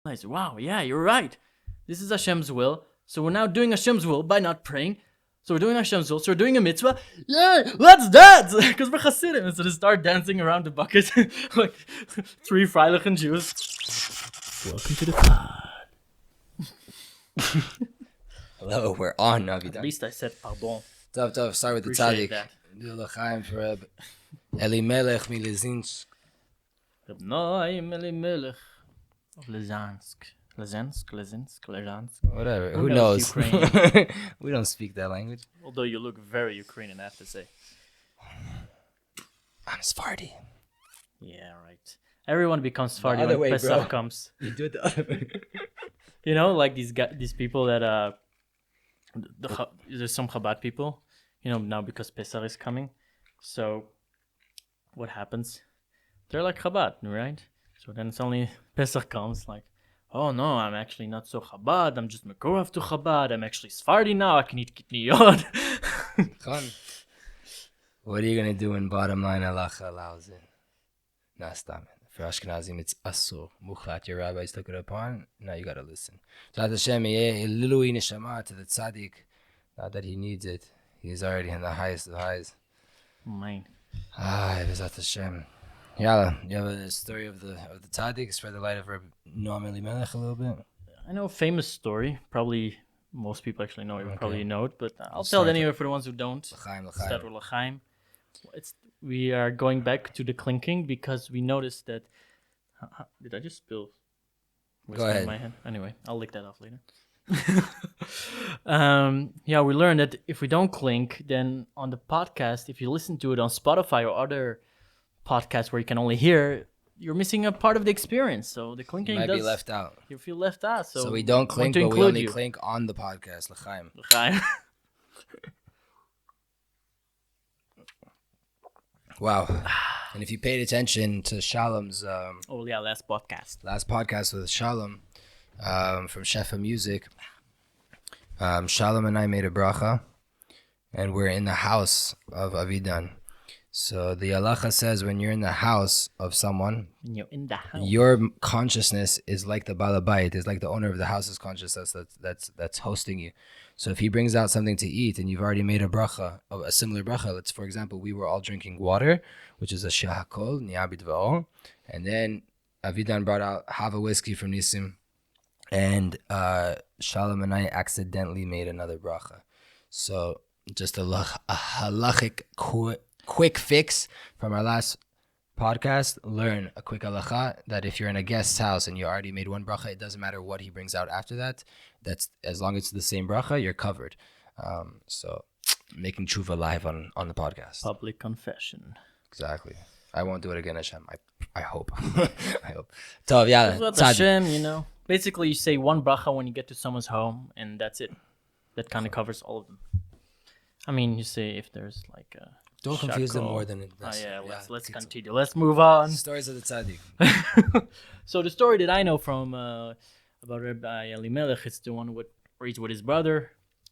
I said, wow, yeah, you're right. This is Hashem's will. So we're now doing Hashem's will by not praying. So we're doing Hashem's will. So we're doing a mitzvah. Yeah, let's dance! Because we're Hasidim. And so they start dancing around the bucket. Like 3 Freilichen Jews. Welcome to the pod. Hello, we're on, Navi. At least I said pardon. Tough. Start with the Appreciate tzadik. that. L'chaim for Reb Elimelech Milezinsk. Reb Noam Elimelech of Lezansk. Whatever. Who Who knows knows? Ukrainian? We don't speak that language. Although you look very Ukrainian, I have to say. I'm Sephardi. Yeah, right. Everyone becomes Sephardi other when way, Pesach bro. comes. You do it the other way. You know, like these people that there's some Chabad people, you know, now because Pesach is coming. So what happens? They're like Chabad, right? So then suddenly Pesach comes, like, oh no, I'm actually not so Chabad. I'm just Mekorav to Chabad. I'm actually Sephardi now. I can eat kitniyot. What are you going to do when bottom line halacha allows it? Nah, stop it. For Ashkenazim, it's asur. Muchlat, your rabbis took it upon. Now you got to listen. So Hashem, Lilui Neshama to the tzadik. Not that he needs it. He's already in the highest of highs. Mine. Bezat Hashem. Yalla, you have a story of the tzaddik? Spread the light of Reb Noam Elimelech a little bit. I know a famous story. Probably most people actually know it. Okay. Probably know it, but I'll Start tell it anyway for the ones who don't. L'chaim. Start with L'chaim. We are going back to the clinking because we noticed that. Did I just spill? Go ahead. In my hand? Anyway, I'll lick that off later. Yeah, we learned that if we don't clink, then on the podcast, if you listen to it on Spotify or other podcasts where you can only hear, you're missing a part of the experience. So the clinking Might does be left out. You feel left out. So we don't clink, but we only clink on the podcast. L'chaim. L'chaim. Wow. And if you paid attention to Shalom's last podcast with Shalom from Shefa Music, Shalom and I made a bracha, and we're in the house of Avidan. So the halacha says when you're in the house of someone, You're in the house. your consciousness is like the balabait, is like the owner of the house's consciousness that's hosting you. So if he brings out something to eat and you've already made a bracha, a similar bracha, let's, for example, we were all drinking water, which is a shahakol, niabid va'ol, and then Avidan brought out half a whiskey from Nisim, and Shalom and I accidentally made another bracha. So just a halachic quick fix from our last podcast. Learn a quick halacha that if you're in a guest's house and you already made one bracha, it doesn't matter what he brings out after that. That's as long as it's the same bracha, you're covered. So making tshuva live on the podcast. Public confession. Exactly. I won't do it again, Hashem. I hope. I hope. Tov, yeah. Hashem, you know. Basically, you say one bracha when you get to someone's home, and that's it. That kind of covers all of them. I mean, you say if there's like a Don't confuse them shako. more than this. Let's continue. Let's move on. Stories of the tzaddik. So the story that I know from about Reb Elimelech, it's the one where he's with his brother,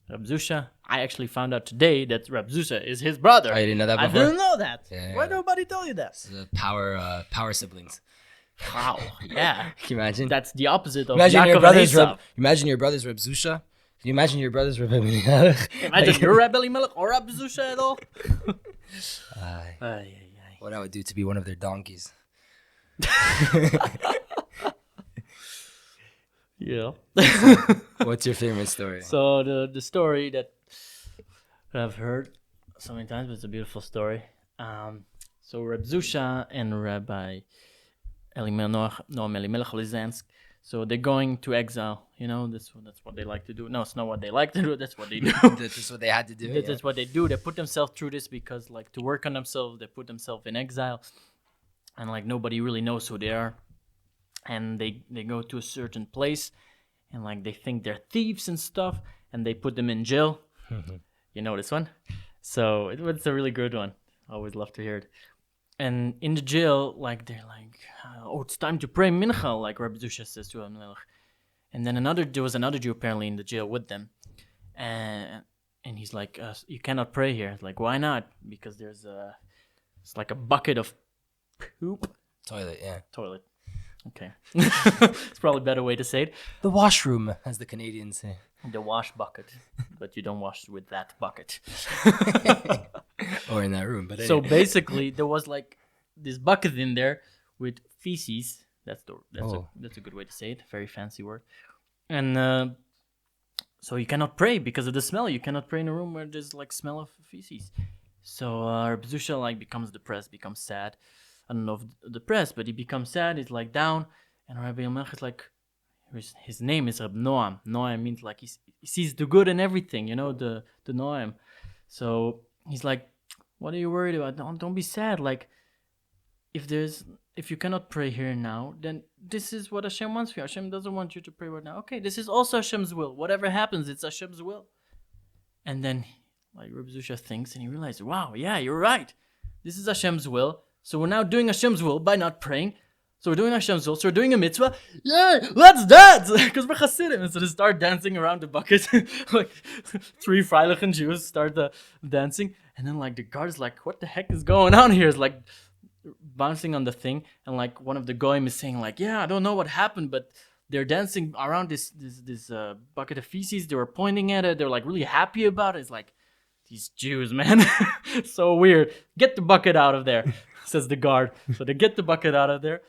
Reb Zusha. I actually found out today that Reb Zusha is his brother. Oh, you didn't know that I before? didn't know that. Yeah. Why nobody tell you that? The power siblings. Wow. Yeah. Can you imagine? That's the opposite of Imagine Yaakov your brother's and Esav. Imagine your brother's Reb Zusha. Can you imagine your brother's Reb Elimelech? Imagine you're Reb Elimelech or Reb Zusha at all. What I would do to be one of their donkeys. Yeah. What's your favorite story? So the story that I've heard so many times, but it's a beautiful story. So Reb Zusha and Rabbi Noam Elimelech of Lizansk, so they're going to exile. You know, that's what they like to do. No, it's not what they like to do. That's what they do. That's what they had to do. That's what they do. They put themselves through this because, like, to work on themselves, they put themselves in exile, and like nobody really knows who they are. And they go to a certain place, and like they think they're thieves and stuff, and they put them in jail. You know this one? So it's a really good one. I always love to hear it. And in the jail, like they're like, oh, it's time to pray mincha, like Reb Zusha says to him. And then there was another Jew apparently in the jail with them, and he's like, you cannot pray here. It's like, why not? Because it's like a bucket of poop. Toilet. Okay. It's probably a better way to say it. The washroom, as the Canadians say. The wash bucket. But you don't wash with that bucket. Or in that room. But So anyway. basically, there was like this bucket in there with feces. That's a good way to say it. Very fancy word. And so you cannot pray because of the smell. You cannot pray in a room where there's like smell of feces. So Reb Zusha like becomes depressed, becomes sad. I don't know if depressed, but he becomes sad. He's like down, and Rabbi Elimelech is like, his name is Reb Noam. Noam means like he sees the good in everything, the Noam. So he's like, what are you worried about? Don't be sad. Like, if you cannot pray here now, then this is what Hashem wants for you. Hashem doesn't want you to pray right now. Okay, this is also Hashem's will. Whatever happens, it's Hashem's will. And then, like Reb Zusha thinks, and he realizes, wow, yeah, you're right. This is Hashem's will. So we're now doing Hashem's will by not praying. So we're doing Hashem's will. So we're doing a mitzvah. Yay, let's dance! Because we're Chassidim. And so they start dancing around the bucket. Like 3 Freilichen Jews start dancing. And then like the guard is like, what the heck is going on here? It's like bouncing on the thing. And like one of the goyim is saying like, yeah, I don't know what happened, but they're dancing around this bucket of feces. They were pointing at it. They're like really happy about it. It's like, these Jews, man. So weird. Get the bucket out of there, says the guard. So they get the bucket out of there.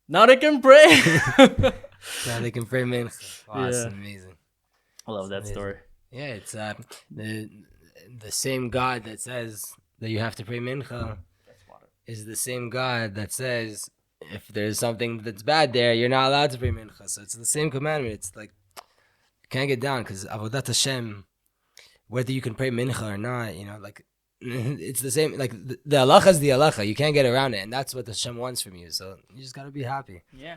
Now they can pray. Now they can pray mincha. Wow, Yeah. that's amazing. I love that amazing. story. Yeah, it's the same God that says that you have to pray mincha is the same God that says if there's something that's bad there, you're not allowed to pray mincha. So it's the same commandment. It's like, you can't get down because avodat Hashem, whether you can pray mincha or not, like, it's the same. Like, the halacha is the halacha. You can't get around it. And that's what Hashem wants from you. So you just got to be happy. Yeah.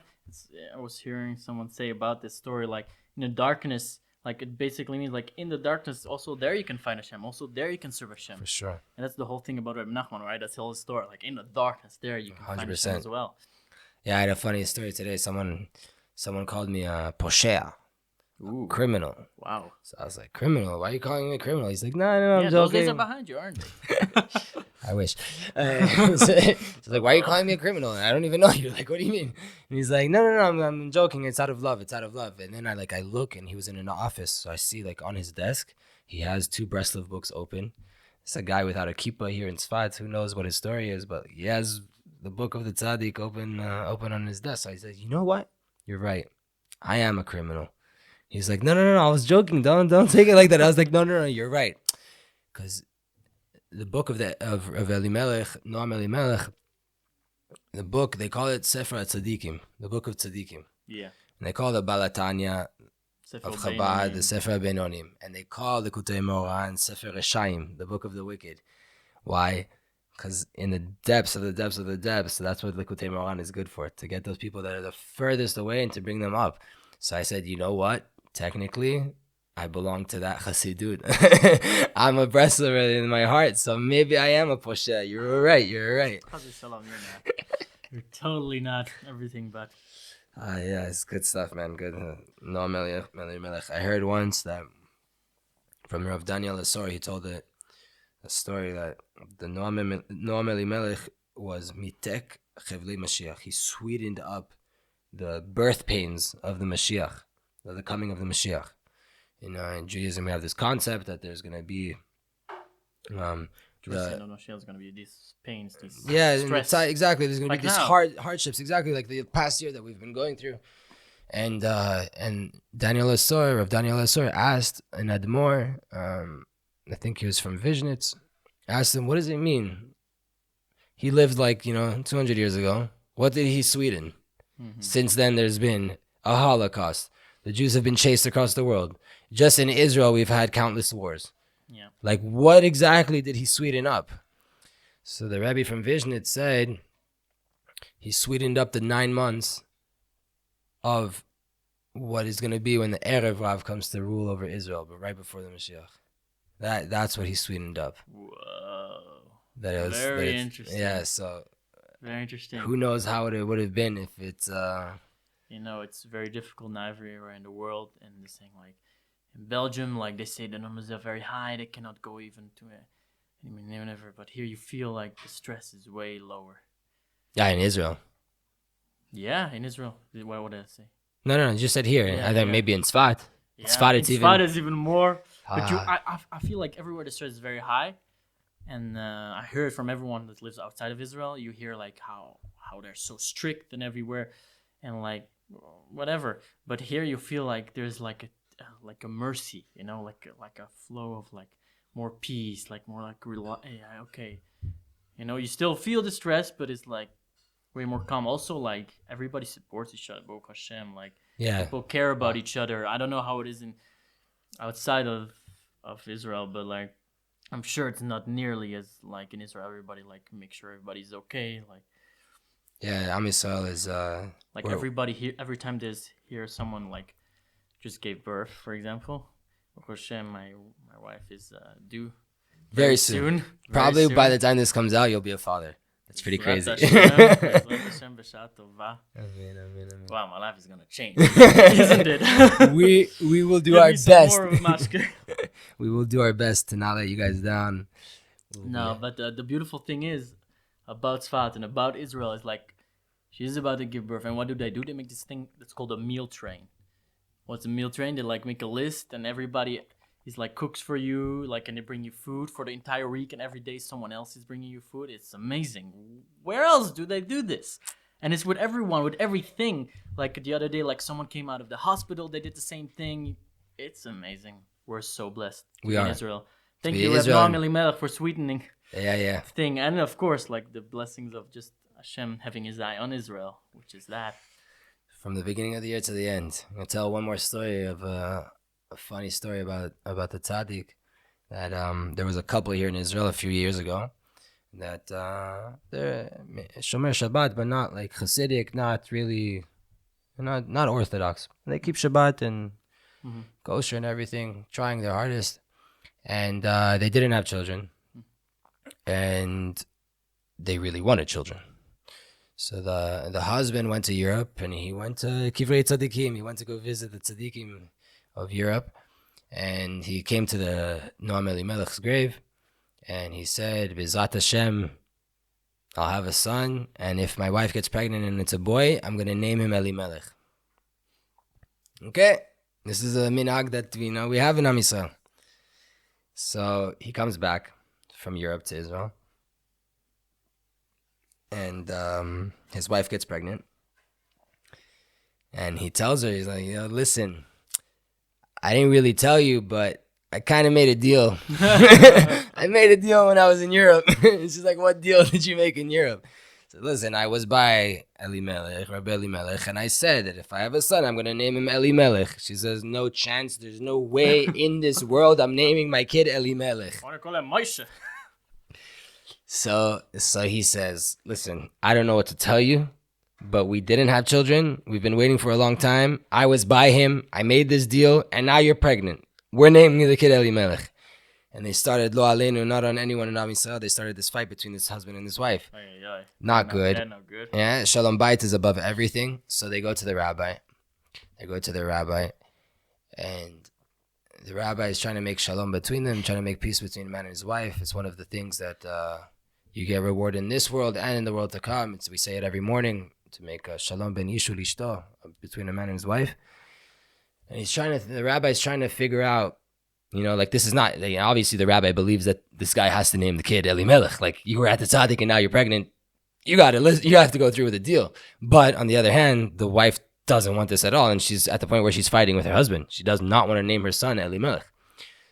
I was hearing someone say about this story, like, in the darkness, like, it basically means, like, in the darkness, also there you can find Hashem. Also there you can serve Hashem. For sure. And that's the whole thing about Reb Nachman, right? That's the whole story. Like, in the darkness, there you can find 100%. Hashem as well. Yeah, I had a funny story today. Someone called me a poshea. Ooh. Criminal. Wow. So I was like, criminal? Why are you calling me a criminal? He's like, no, I'm Yeah, joking. those days are behind you, aren't they? I wish. So like, why are you calling me a criminal? I don't even know you. Like, what do you mean? And he's like, no, I'm joking. It's out of love. And then I look, and he was in an office. So I see, like, on his desk, he has 2 Breslov books open. It's a guy without a kippah here in Tzfat. Who knows what his story is, but he has the book of the tzadik open on his desk. So I said, you know what? You're right. I am a criminal. He's like, no, I was joking. Don't take it like that. I was like, no, you're right. Because the book of Elimelech, Noam Elimelech, the book, they call it Sefer Tzadikim, the book of Tzadikim. Yeah. And they call the Balatanya of Chabad, the Sefer Benonim. And they call the Kutei Moran Sefer Reshaim, the book of the wicked. Why? Because in the depths of the depths of the depths, that's what Likutei Moran is good for, to get those people that are the furthest away and to bring them up. So I said, you know what? Technically, I belong to that Chassidut. I'm a Bresler in my heart, so maybe I am a Poshe. You're right. You're not. You're totally not everything but. Yeah, it's good stuff, man. Good. Noam Elimelech. I heard once that from Rav Daniel Asor, he told a story that the Noam Elimelech was mitek chevli Mashiach. He sweetened up the birth pains of the Mashiach, of the coming of the Mashiach. In Judaism, we have this concept that there's going to be Mashiach's going to be these pains, these stress. Exactly. There's going to Like be these now. hardships, exactly like the past year that we've been going through. And Daniel Asor, Rav Daniel Asor asked an Admor, I think he was from Vizhnitz, asked him, what does it mean? He lived 200 years ago. What did he sweeten? Mm-hmm. Since then, there's been a Holocaust. The Jews have been chased across the world. Just in Israel, we've had countless wars. Yeah. Like, what exactly did he sweeten up? So the Rebbe from Vizhnitz said he sweetened up the 9 months of what is going to be when the Erev Rav comes to rule over Israel, but right before the Mashiach. That's what he sweetened up. Whoa. Very interesting. Yeah, so very interesting. Who knows how it would have been if it's... it's very difficult now everywhere in the world, and they're saying, like, in Belgium, like, they say the numbers are very high, they cannot go even to never, but here you feel like the stress is way lower. Yeah, in Israel. Yeah, in Israel. What did I say? No, you just said here. Yeah, I think yeah. maybe in Tzfat. Yeah, Tzfat, it's even... Tzfat is even more. But Ah. I feel like everywhere the stress is very high, and I hear it from everyone that lives outside of Israel. You hear like how they're so strict and everywhere, and like whatever. But here you feel like there's like a mercy, you know, like a flow of like more peace, like more like yeah, okay, you know, you still feel the stress, but it's like way more calm. Also, like everybody supports each other. Baruch Hashem, like Yeah. people care about each other. I don't know how it is in outside of Israel, but like I'm sure it's not nearly as like in Israel. Everybody like make sure everybody's okay. Like Yeah, Am Yisrael is... like we're- everybody here. Every time there's here someone like just gave birth, for example. Baruch Hashem, my wife is due Very soon. Very Probably soon. by the time this comes out, you'll be a father. That's pretty crazy. Bezrat Hashem, b'shah tova. Wow, my life is gonna change, isn't it? we will do Give our me some best. more of mashke. We will do our best to not let you guys down. No, but the beautiful thing is about Tzfat and about Israel is like she's about to give birth, and what do? They make this thing that's called a meal train. What's a meal train? They like make a list, and everybody is like cooks for you, like, and they bring you food for the entire week, and every day someone else is bringing you food. It's amazing. Where else do they do this? And it's with everyone, with everything. Like the other day, like someone came out of the hospital, they did the same thing. It's amazing. We're so blessed to We be in are. Israel. Thank be you, Reb Israel. Noam Elimelech, for sweetening Yeah. thing, and of course, like the blessings of just Hashem having His eye on Israel, which is that. From the beginning of the year to the end. I'm going to tell one more story of a funny story about the tzadik. That there was a couple here in Israel a few years ago that they're Shomer Shabbat, but not like Hasidic, not really, not Orthodox. They keep Shabbat and kosher and everything, trying their hardest. And they didn't have children. And they really wanted children. So the husband went to Europe, and he went to Kivrei Tzadikim. He went to go visit the tzadikim of Europe, and he came to the Noam Elimelech's grave, and he said, "Bezrat Hashem, I'll have a son, and if my wife gets pregnant and it's a boy, I'm gonna name him Elimelech." Okay, this is a minhag that we have in Am Yisrael. So he comes back from Europe to Israel. And his wife gets pregnant. And he tells her, he's like, listen, I didn't really tell you, but I kind of made a deal. I made a deal when I was in Europe. She's like, what deal did you make in Europe? So listen, I was by Elimelech, Rabbi Elimelech, and I said that if I have a son, I'm going to name him Elimelech. She says, no chance. There's no way in this world I'm naming my kid Elimelech. I want to call him Moshe. So he says, listen, I don't know what to tell you, but we didn't have children. We've been waiting for a long time. I was by him. I made this deal, and now you're pregnant. We're naming the kid Elimelech. And they started, lo aleinu, not on anyone in Am Yisrael. They started this fight between this husband and his wife. Not good. Yeah, not good. Yeah, Shalom Bayit is above everything. So they go to the rabbi. And the rabbi is trying to make shalom between them, trying to make peace between a man and his wife. It's one of the things that you get reward in this world and in the world to come. We say it every morning to make shalom ben yishu lishto, between a man and his wife. And the rabbi is trying to figure out, like this is not, obviously the rabbi believes that this guy has to name the kid Elimelech. Like, you were at the tzadik and now you're pregnant. You have to go through with the deal. But on the other hand, the wife doesn't want this at all, and she's at the point where she's fighting with her husband. She does not want to name her son Elimelech.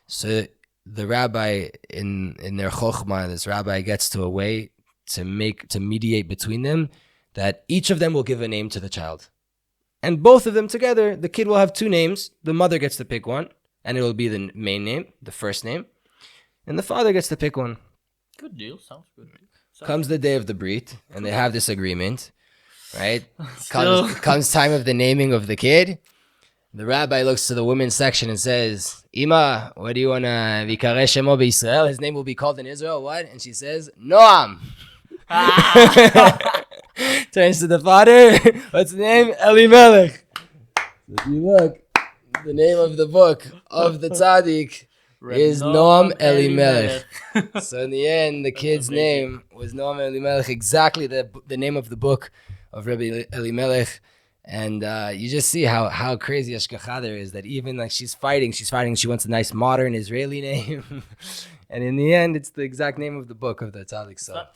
So the rabbi, in their chokhmah, this rabbi gets to a way to mediate between them, that each of them will give a name to the child. And both of them together, the kid will have two names. The mother gets to pick one, and it will be the main name, the first name. And the father gets to pick one. Good deal. Sounds good. Comes the day of the brit, and they have this agreement, right? Comes time of the naming of the kid. The rabbi looks to the women's section and says, Ima, what do you want to vikare shemo b'Yisrael? His name will be called in Israel, what? And she says, Noam. Turns to the father. What's the name? Elimelech. If you look, the name of the book of the tzadik is Noam Elimelech. So in the end, the kid's name was Noam Elimelech, exactly the name of the book of Reb Elimelech. And you just see how crazy Ashkacha there is, that even like she's fighting, she wants a nice modern Israeli name. And in the end, it's the exact name of the book of the tzadik. So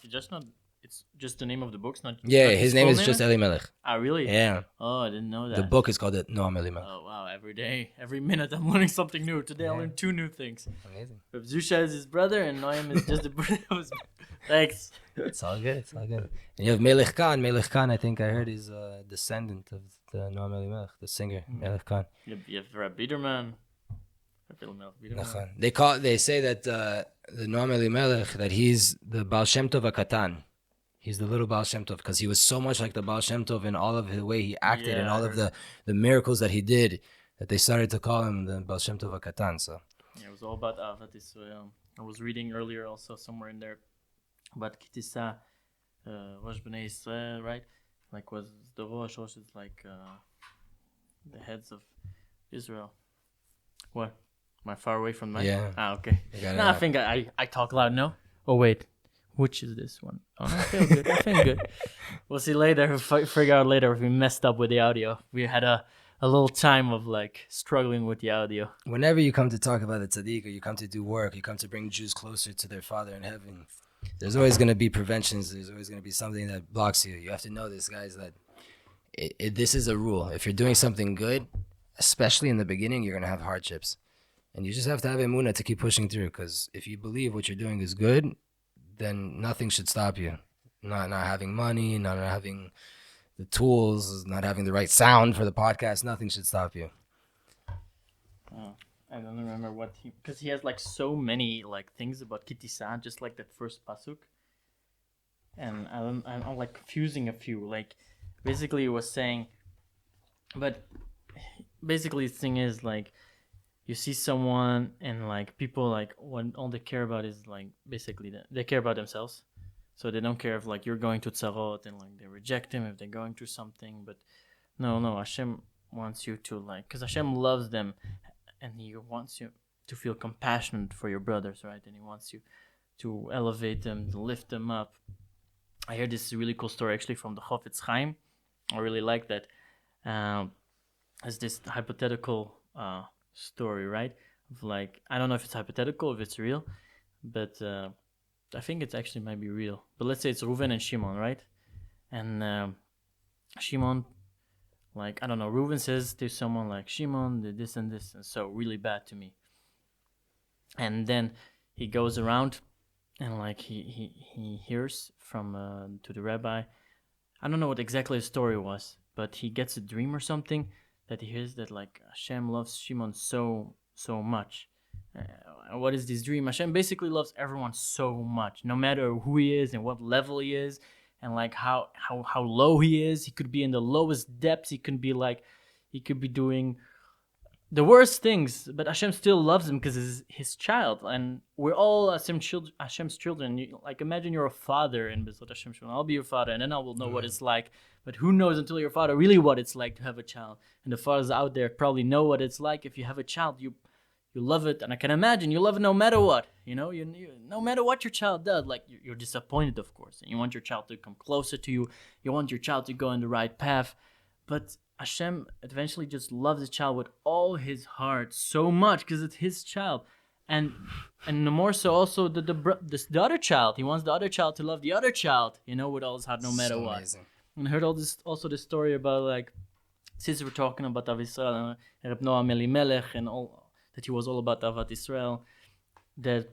It's just the name of the book's not. yeah, not his name is just Elimelech. Ah, really? Yeah. Oh, I didn't know that. The book is called Noam Elimelech. Oh wow! Every day, every minute, I'm learning something new. Today, I learned 2 new things. Amazing. Reb Zusha is his brother, and Noam is just the brother of his. Thanks. It's all good. It's all good. And you have Melech Khan. Melech Khan, I think I heard, is a descendant of the Noam Elimelech, the singer Melech Khan. You have Reb Biederman. They say that the Noam Elimelech, that he's the Baal Shem Tov HaKatan. He's the little Baal Shem Tov, because he was so much like the Baal Shem Tov in all of the way he acted and all of the miracles that he did, that they started to call him the Baal Shem Tov HaKatan. So yeah, it was all about Ahavat Israel. I was reading earlier also somewhere in there about Kitisa, Rosh B'nai Israel, right? Like was the Rosh is like the heads of Israel. What? Am I far away from that? Yeah. Ah, okay. No, I think I talk loud, no? Oh, wait. Which is this one? Oh, no, I feel good. I feel good. We'll see later. We'll figure out later if we messed up with the audio. We had a little time of like struggling with the audio. Whenever you come to talk about the tzadik, or you come to do work, you come to bring Jews closer to their Father in heaven, there's always going to be preventions. There's always going to be something that blocks you. You have to know this, guys, that this is a rule. If you're doing something good, especially in the beginning, you're going to have hardships. And you just have to have emunah to keep pushing through, because if you believe what you're doing is good, then nothing should stop you. Not having money, not having the tools, not having the right sound for the podcast, nothing should stop you. Oh, I don't remember what because he has like so many like things about Kitisa, just like that first pasuk. And I'm like confusing a few. Like basically it was saying, but basically the thing is like, you see someone and like people like when all they care about is like basically they care about themselves, so they don't care if like you're going to tzarot and like they reject him if they're going through something. But no, Hashem wants you to like, because Hashem loves them and he wants you to feel compassionate for your brothers, right? And he wants you to elevate them, to lift them up. I heard this really cool story actually from the Chofetz Chaim. I really like that. As this hypothetical story, right? Of like, I don't know if it's hypothetical, if it's real, but I think it actually might be real. But let's say it's Reuven and Shimon, right? And Shimon, like, I don't know, Reuven says to someone like, Shimon did this and this, and so really bad to me. And then he goes around and like he hears from to the rabbi. I don't know what exactly the story was, but he gets a dream or something that he hears that like Hashem loves Shimon so much. What is this dream? Hashem basically loves everyone so much, no matter who he is and what level he is, and like how low he is. He could be in the lowest depths. He could be doing the worst things, but Hashem still loves him because he's his child, and we're all Hashem's children. Like imagine you're a father in Bezrat Hashem. I'll be your father, and then I will know what it's like. But who knows until you're a father really what it's like to have a child? And the fathers out there probably know what it's like. If you have a child, you love it, and I can imagine you love it no matter what. You know, you no matter what your child does. Like you're disappointed, of course, and you want your child to come closer to you. You want your child to go in the right path, but Hashem eventually just loves his child with all his heart so much because it's his child, and the more so also the other child. He wants the other child to love the other child, with all his heart, no matter what. Amazing. And I heard this story about like, since we're talking about Ahavat Israel and Reb Noam Elimelech and all that, he was all about Ahavat Israel. That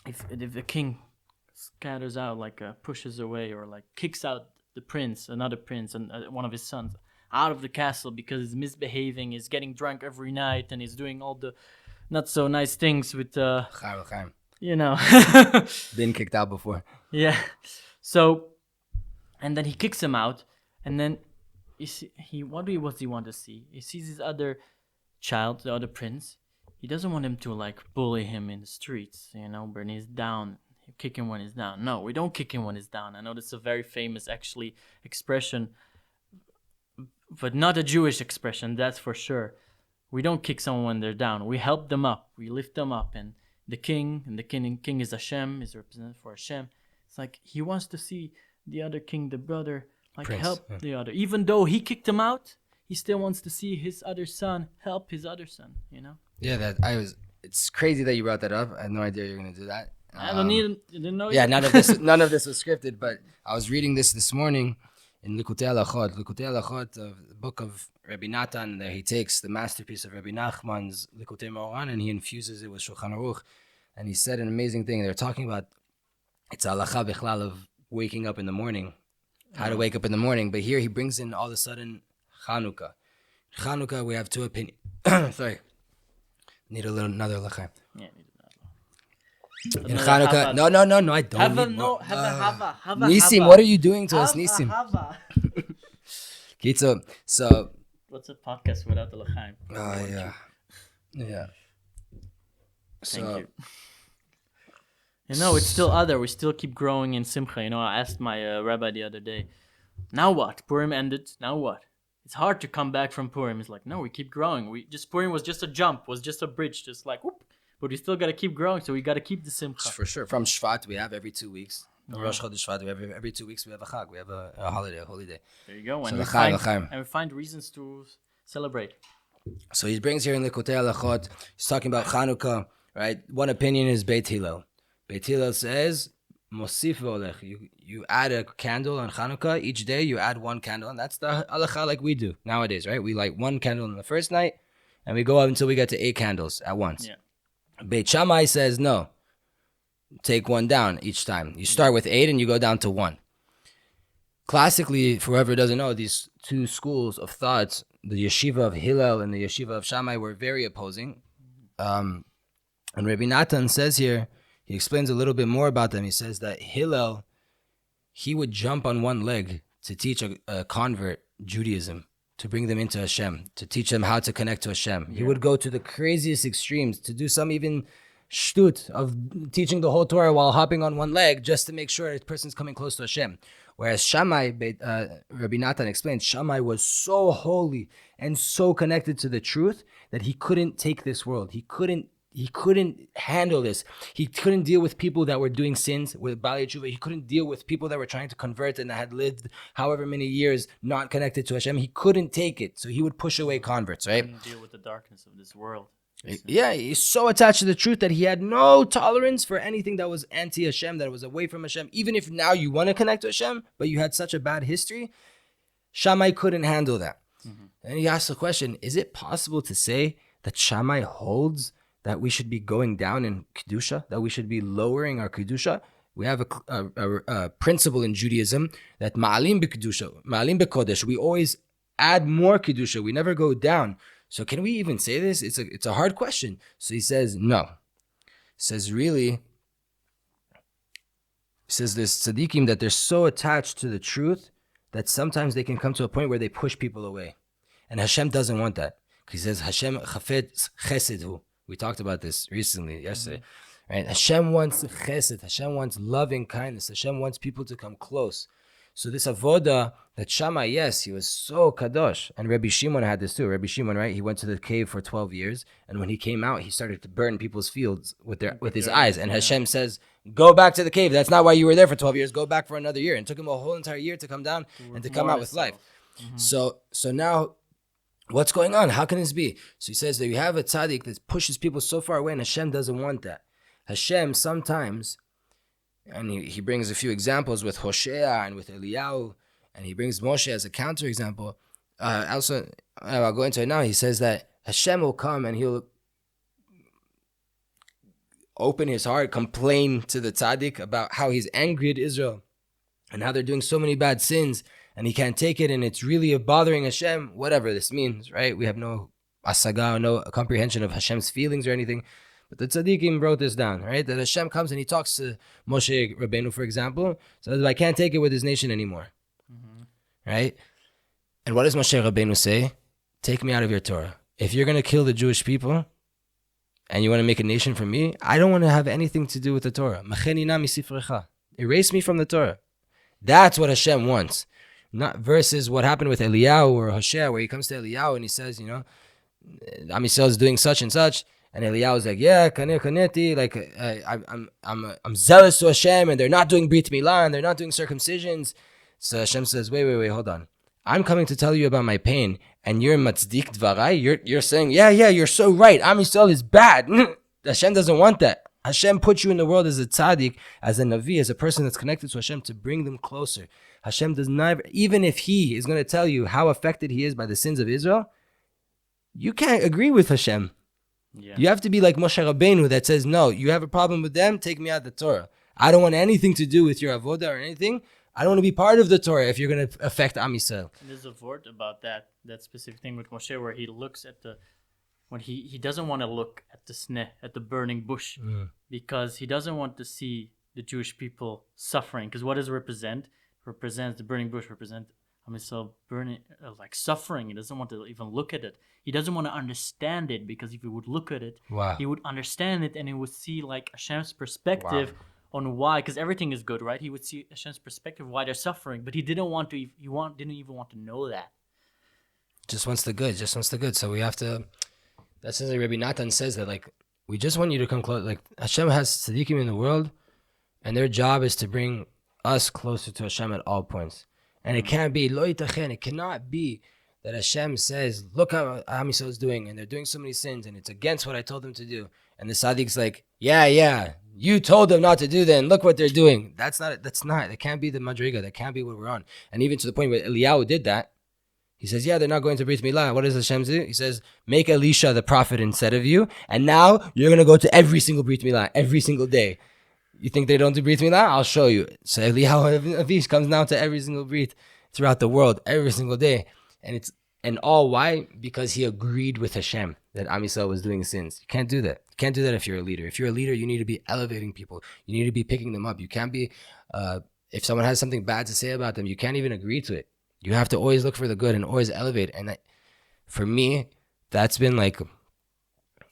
if the king scatters out, like pushes away or like kicks out another prince, and one of his sons out of the castle because he's misbehaving, he's getting drunk every night, and he's doing all the not so nice things with Chaim. Been kicked out before. Yeah. So, and then he kicks him out, and then what does he want to see? He sees his other child, the other prince. He doesn't want him to like bully him in the streets, when he's down. Kick him when he's down. No, we don't kick him when he's down. I know that's a very famous actually expression, but not a Jewish expression, that's for sure. We don't kick someone when they're down. We help them up. We lift them up. And the king is Hashem, is represented for Hashem. It's like he wants to see the other king, the brother, Like Prince, help yeah. the other. Even though he kicked him out, he still wants to see his other son help his other son, you know? Yeah, it's crazy that you brought that up. I had no idea you were gonna do that. I don't need you didn't know Yeah, yet? none of this was scripted, but I was reading this morning in Likutei Halachot, the book of Rabbi Natan, that he takes the masterpiece of Rabbi Nachman's Likutei Moran and he infuses it with Shulchan Aruch, and he said an amazing thing. They're talking about it's halacha bichlal of waking up in the morning, how to wake up in the morning, but here he brings in all of a sudden Chanukah. Chanukah, we have two opinions. Sorry, need another lachaim. Yeah, In Chanukah, no, I don't. Have a need no, more. have a hava, have a Nisim, hava. what are you doing to us, Have a Nisim? hava. Kitzo, so. What's a podcast without the l'chaim? Oh yeah. So, Thank you. You know, it's still other. We still keep growing in simcha. You know, I asked my rabbi the other day, now what? Purim ended. Now what? It's hard to come back from Purim. He's like, no, we keep growing. Purim was just a jump, was just a bridge, just like whoop. But we still got to keep growing, so we got to keep the simcha. For sure. From Shvat, we have every 2 weeks. Rosh Chodesh Shvat, every 2 weeks we have a chag. We have a holiday, a holy day. There you go. So And we find reasons to celebrate. So he brings here in Likutei Halachot, he's talking about Chanukah, right? One opinion is Beit Hillel. Beit Hillel says, Mosif v'olech. You add a candle on Chanukah. Each day you add one candle. And that's the halacha like we do nowadays, right? We light one candle on the first night, and we go up until we get to 8 candles at once. Yeah. Beit Shammai says, no. Take one down each time. You start with 8 and you go down to 1. Classically, for whoever doesn't know, these two schools of thoughts, the yeshiva of Hillel and the yeshiva of Shammai, were very opposing. And Rabbi Natan says here, he explains a little bit more about them. He says that Hillel, he would jump on one leg to teach a convert Judaism, to bring them into Hashem, to teach them how to connect to Hashem. Yeah. He would go to the craziest extremes, to do some even shtut of teaching the whole Torah while hopping on one leg just to make sure a person's coming close to Hashem. Whereas Shammai, Rabbi Natan explains, Shammai was so holy and so connected to the truth that he couldn't take this world. He couldn't handle this. He couldn't deal with people that were doing sins with Baalei Tshuva. He couldn't deal with people that were trying to convert and that had lived however many years not connected to Hashem. He couldn't take it. So he would push away converts, right? Couldn't deal with the darkness of this world. Yeah, he's so attached to the truth that he had no tolerance for anything that was anti-Hashem, that was away from Hashem. Even if now you want to connect to Hashem, but you had such a bad history, Shammai couldn't handle that. Mm-hmm. And he asked the question, is it possible to say that Shammai holds that we should be going down in Kedusha, that we should be lowering our Kedusha? We have a principle in Judaism that ma'alim b'kodesh, we always add more Kedusha, we never go down. So can we even say this? It's a hard question. So he says, no. He says, really, he says there's tzadikim that they're so attached to the truth that sometimes they can come to a point where they push people away. And Hashem doesn't want that. He says, Hashem chafet chesed hu. We talked about this recently, yesterday. Right? Hashem wants chesed. Hashem wants loving kindness. Hashem wants people to come close. So this avoda that Shammai, yes, he was so kadosh. And Rabbi Shimon had this too. Rabbi Shimon, right? He went to the cave for 12 years. And when he came out, he started to burn people's fields with his eyes. And Hashem says, go back to the cave. That's not why you were there for 12 years. Go back for another year. And it took him a whole entire year to come down and to come out with life. Mm-hmm. So now, what's going on? How can this be? So he says that you have a tzadik that pushes people so far away, and Hashem doesn't want that. Hashem sometimes, and he brings a few examples with Hosea and with Eliyahu, and he brings Moshe as a counterexample. Also, I'll go into it now. He says that Hashem will come and he'll open his heart, complain to the tzaddik about how he's angry at Israel and how they're doing so many bad sins, and he can't take it, and it's really bothering Hashem, whatever this means, right? We have no asaga, no comprehension of Hashem's feelings or anything. But the tzaddikim wrote this down, right? That Hashem comes and he talks to Moshe Rabbeinu, for example, says, I can't take it with his nation anymore, right? And what does Moshe Rabbeinu say? Take me out of your Torah. If you're going to kill the Jewish people and you want to make a nation from me, I don't want to have anything to do with the Torah. Macheni na misifrecha. Erase me from the Torah. That's what Hashem wants. Not versus what happened with Eliyahu or Hosea, where he comes to Eliyahu and he says, Am Yisrael is doing such and such. And Eliyahu is like, yeah, kaneti, like I'm zealous to Hashem, and they're not doing Brit Milah, and they're not doing circumcisions. So Hashem says, wait, hold on. I'm coming to tell you about my pain, and you're matzdik dvarai. You're saying, yeah, you're so right. Am Yisrael is bad. Hashem doesn't want that. Hashem put you in the world as a tzadik, as a navi, as a person that's connected to Hashem to bring them closer. Hashem does not, even if He is going to tell you how affected He is by the sins of Israel, you can't agree with Hashem. Yeah. You have to be like Moshe Rabbeinu that says, no, you have a problem with them, take me out the Torah. I don't want anything to do with your avodah or anything. I don't want to be part of the Torah if you're going to affect Am Yisrael. There's a word about that specific thing with Moshe where he looks at when he doesn't want to look at the sneh, at the burning bush, because he doesn't want to see the Jewish people suffering. Because what does it represent? The burning bush represents Am Yisrael burning, like suffering. He doesn't want to even look at it. He doesn't want to understand it, because if he would look at it, he would understand it, and he would see like Hashem's perspective on why, because everything is good, right? He would see Hashem's perspective why they're suffering, but he didn't want to. Didn't even want to know that. Just wants the good. So we have to. That's like Rabbi Natan says that, like, we just want you to come close. Like, Hashem has tzaddikim in the world, and their job is to bring us closer to Hashem at all points. And it can't be lo yitachen. It cannot be that Hashem says, look how Am Yisrael is doing, and they're doing so many sins, and it's against what I told them to do. And the tzaddik's like, yeah, you told them not to do that, and look what they're doing. That can't be the madriga. That can't be what we're on. And even to the point where Eliyahu did that, he says, yeah, they're not going to Brit Milah. What does Hashem do? He says, make Elisha the prophet instead of you, and now you're going to go to every single Brit Milah, every single day. You think they don't do Brit Milah? I'll show you. So Eliyahu Avish comes now to every single Brit throughout the world, every single day. And all why? Because he agreed with Hashem that Am Yisrael was doing sins. You can't do that. You can't do that if you're a leader. If you're a leader, you need to be elevating people. You need to be picking them up. You can't be, if someone has something bad to say about them, you can't even agree to it. You have to always look for the good and always elevate. And for me, that's been like,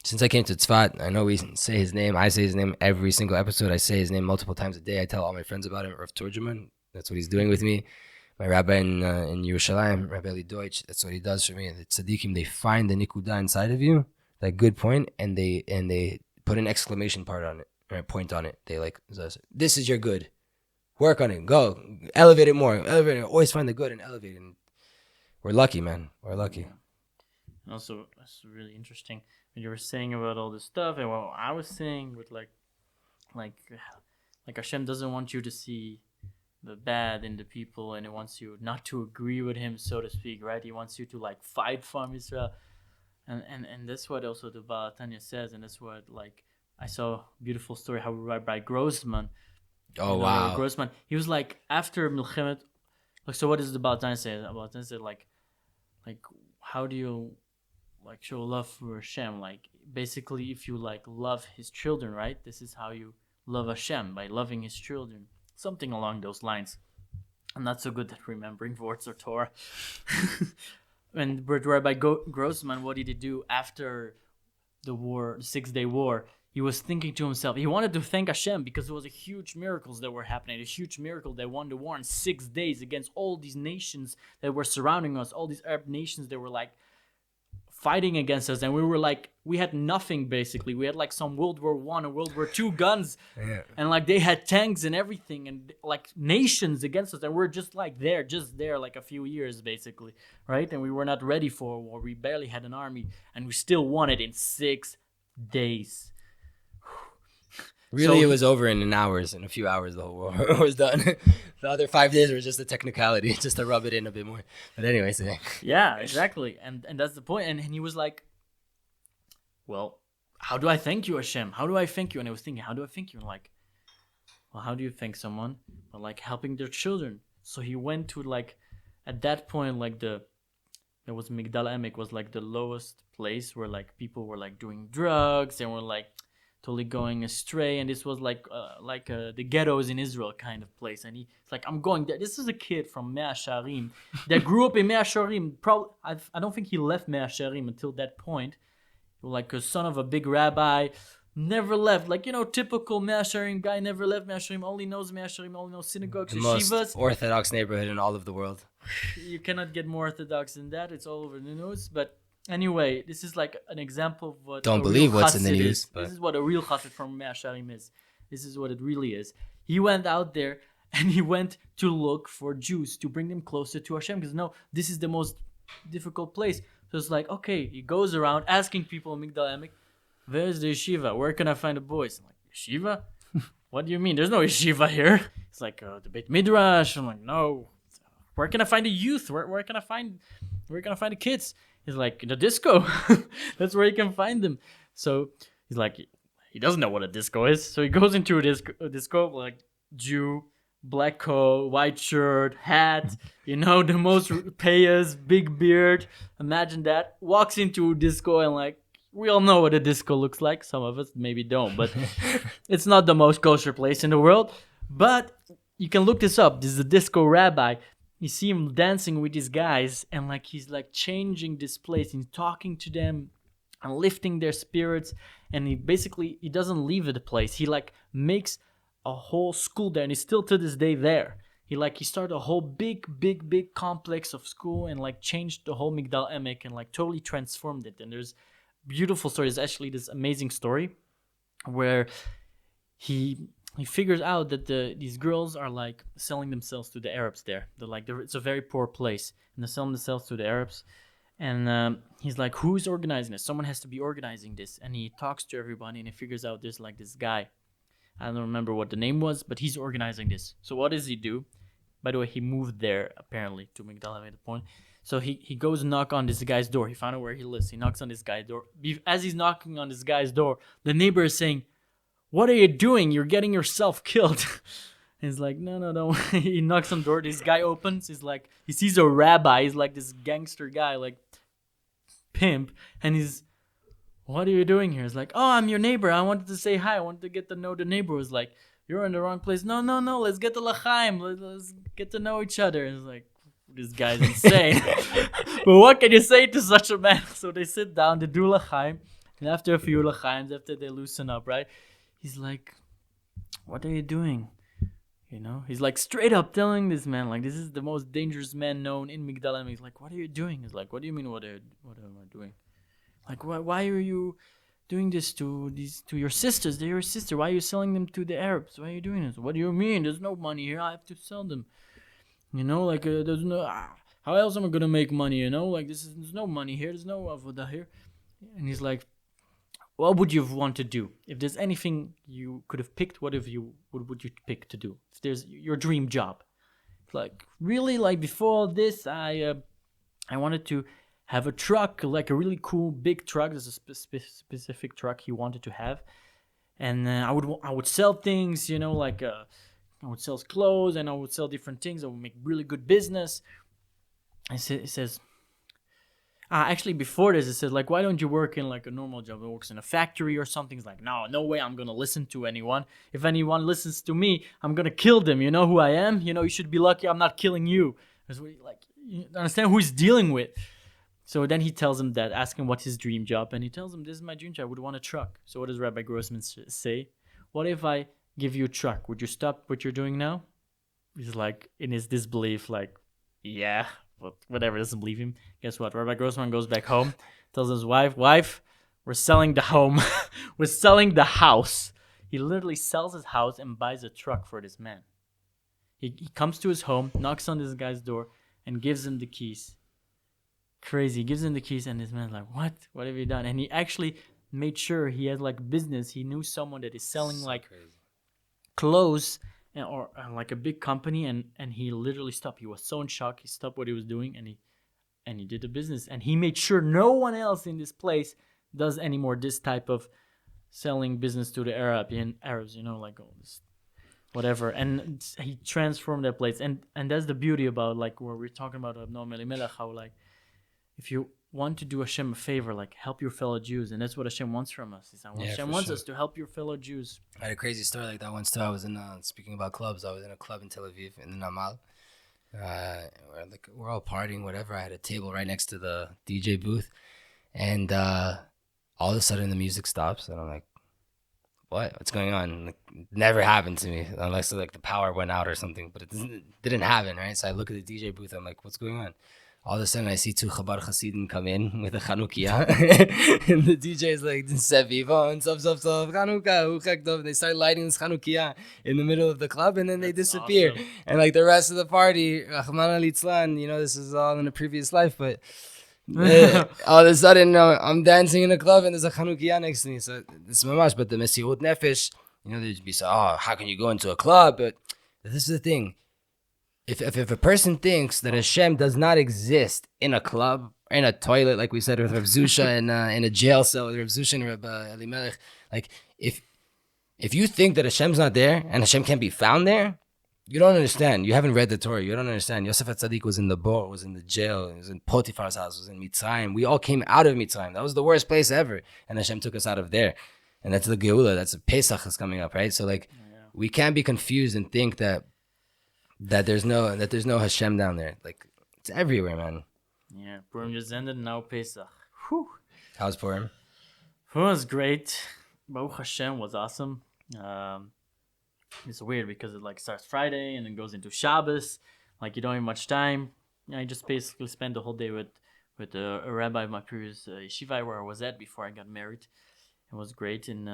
since I came to Tzfat, I know we say his name. I say his name every single episode. I say his name multiple times a day. I tell all my friends about him. Rav Turjuman, that's what he's doing with me. My rabbi in Yerushalayim, Rabbi Eli Deutsch, that's what he does for me. The tzaddikim, they find the nikuda inside of you, that good point, and they put an exclamation point on it. They like, this is your good. Work on it. Go. Elevate it more. Always find the good and elevate it. And we're lucky, man. We're lucky. And also, it's really interesting when you were saying about all this stuff, and what I was saying with like Hashem doesn't want you to see the bad in the people, and He wants you not to agree with Him, so to speak, right? He wants you to like fight for Israel, and that's what also the Baal Tanya says, and that's what like I saw a beautiful story how Rabbi Grossman. Oh wow! Grossman. He was like after Milchemet. Like, so what does the Baal Tanya say? The Baal Tanya said like how do you like show love for Hashem? Like basically, if you like love His children, right? This is how you love Hashem, by loving His children. Something along those lines. I'm not so good at remembering words or Torah. And Rabbi Grossman, what did he do after the war, the 6-day war? He was thinking to himself, he wanted to thank Hashem because there was a huge miracles that were happening. A huge miracle. They won the war in 6 days against all these nations that were surrounding us, all these Arab nations that were like fighting against us, and we had nothing basically. We had like some World War I and World War II guns, and like they had tanks and everything, and like nations against us, and we're just there like a few years basically, right? And we were not ready for a war. We barely had an army, and we still won it in 6 days. Really, it was over in a few hours. The whole war was done. The other 5 days were just a technicality, just to rub it in a bit more. But anyways, yeah, exactly, and that's the point. And he was like, "Well, how do I thank you, Hashem? How do I thank you?" And I was thinking, "How do I thank you?" And like, well, how do you thank someone? Well, like helping their children. So he went to like, at that point, like there was Migdal HaEmek was like the lowest place where like people were like doing drugs and were like totally going astray, and this was like the ghettos in Israel kind of place. And he's like, I'm going there. This is a kid from Mea Sharim that grew up in Mea Sharim. Probably, I don't think he left Mea Sharim until that point. Like a son of a big rabbi, never left. Like, typical Mea Sharim guy, never left Mea Sharim, only knows Mea Sharim, only knows synagogues, the yeshivas. Most orthodox neighborhood in all of the world. You cannot get more orthodox than that. It's all over the news, but anyway, this is like an example of what don't believe what's in the news. This is what a real chassid from Mea Sharim is. This is what it really is. He went out there, And he went to look for Jews to bring them closer to Hashem, because no, this is the most difficult place. So it's like, okay, he goes around asking people in Migdal HaEmek, where's the yeshiva? Where can I find the boys? I'm like, yeshiva? What do you mean? There's no yeshiva here. It's like the Beit Midrash. I'm like, no. Where can I find the youth? Where can I find the kids? He's like, the disco. That's where you can find them. So he's like, he doesn't know what a disco is. So he goes into a disco like Jew, black coat, white shirt, hat, the most payas, big beard. Imagine that. Walks into a disco and like, we all know what a disco looks like. Some of us maybe don't, but it's not the most kosher place in the world. But you can look this up. This is a Disco Rabbi. You see him dancing with these guys, and like he's like changing this place. He's talking to them and lifting their spirits. And he doesn't leave the place. He like makes a whole school there, and he's still to this day there. He started a whole big complex of school and like changed the whole Migdal HaEmek and like totally transformed it. And there's beautiful story. There's actually this amazing story where he figures out that these girls are like selling themselves to the Arabs there. It's a very poor place, and they're selling themselves to the Arabs. And he's like, who's organizing this? Someone has to be organizing this. And he talks to everybody, and he figures out there's like this guy. I don't remember what the name was, but he's organizing this. So what does he do? By the way, he moved there apparently to Migdal HaEmek at the point. So he goes knock on this guy's door. He found out where he lives. He knocks on this guy's door. As he's knocking on this guy's door, the neighbor is saying, what are you doing? You're getting yourself killed. He's like, no. He knocks on the door. This guy opens. He's like, he sees a rabbi. He's like this gangster guy, like pimp. And he's, what are you doing here? He's like, oh, I'm your neighbor. I wanted to say hi. I wanted to get to know the neighbor. He's like, you're in the wrong place. No. Let's get to l'chaim. Let's get to know each other. He's like, this guy's insane. But what can you say to such a man? So they sit down, they do l'chaim. And after a few l'chaims, after they loosen up, right? He's like, what are you doing? He's like straight up telling this man, like, this is the most dangerous man known in Migdal HaEmek. He's like, what are you doing? He's like, what do you mean, what am I doing? Like, why are you doing this to your sisters? They're your sister. Why are you selling them to the Arabs? Why are you doing this? What do you mean? There's no money here. I have to sell them. There's no, how else am I going to make money? Like, there's no money here. There's no avodah here. And he's like, what would you want to do? If there's anything you could have picked, what would you pick to do? If there's your dream job. Like, really, like before this, I wanted to have a truck, like a really cool big truck. There's a specific truck he wanted to have. And I would sell things, I would sell clothes and I would sell different things. I would make really good business. It says, actually before this, it says, like, why don't you work in like a normal job that works in a factory or something? It's like, no way I'm going to listen to anyone. If anyone listens to me, I'm going to kill them. You know who I am? You should be lucky I'm not killing you. Like, you understand who he's dealing with. So then he tells him that, ask him what's his dream job. And he tells him, this is my dream job. I would want a truck. So what does Rabbi Grossman say? What if I give you a truck? Would you stop what you're doing now? He's like, in his disbelief, like, yeah, but whatever, doesn't believe him. Guess what? Rabbi Grossman goes back home, tells his wife, we're selling the home. We're selling the house. He literally sells his house and buys a truck for this man. He comes to his home, knocks on this guy's door, and gives him the keys. Crazy. He gives him the keys, and this man's like, what? What have you done? And he actually made sure he had like business. He knew someone that is selling like clothes or like a big company, and he literally stopped. He was so in shock. He stopped what he was doing, and he did the business. And he made sure no one else in this place does anymore this type of selling business to the Arabs, like all this whatever. And he transformed that place. And that's the beauty about like where we're talking about Noam Elimelech, how like if you want to do Hashem a favor, like help your fellow Jews, and that's what Hashem wants from us. Hashem wants us to help your fellow Jews. I had a crazy story like that once too. I was in speaking about clubs. I was in a club in Tel Aviv in the Namal. We're all partying, whatever. I had a table right next to the DJ booth, and all of a sudden the music stops, and I'm like, what's going on? Like, it never happened to me unless like the power went out or something, but it didn't happen, right? So I look at the DJ booth. I'm like, what's going on? all of a sudden I see 2 Chabad Chassidim come in with a Chanukiah. And the DJ is like, Seviva, and Sov, Chanukah, Uchek Dov. They start lighting this Chanukiah in the middle of the club, and then they disappear. Awesome. And like the rest of the party, Rahman al-Itzlan, this is all in a previous life, but all of a sudden I'm dancing in a club and there's a Chanukiah next to me. So it's mamash, but the Mesirut Nefesh, there'd be so, how can you go into a club? But this is the thing. If a person thinks that Hashem does not exist in a club, or in a toilet, like we said with Reb Zusha, and in a jail cell with Reb Zusha and Reb Elimelech, like if you think that Hashem's not there and Hashem can't be found there, you don't understand. You haven't read the Torah. You don't understand. Yosef HaTzadik was in the boat, was in the jail, was in Potiphar's house, was in Mitzrayim. We all came out of Mitzrayim. That was the worst place ever, and Hashem took us out of there. And that's the Geula. That's the Pesach is coming up, right? So like, we can't be confused and think that there's no Hashem down there. Like, it's everywhere, man. Yeah, Purim just ended, now Pesach. Whew. How's Purim? Purim was great. Baruch Hashem was awesome. It's weird because it like starts Friday and then goes into Shabbos. Like, you don't have much time. I just basically spent the whole day with a rabbi of my previous yeshiva where I was at before I got married. It was great. And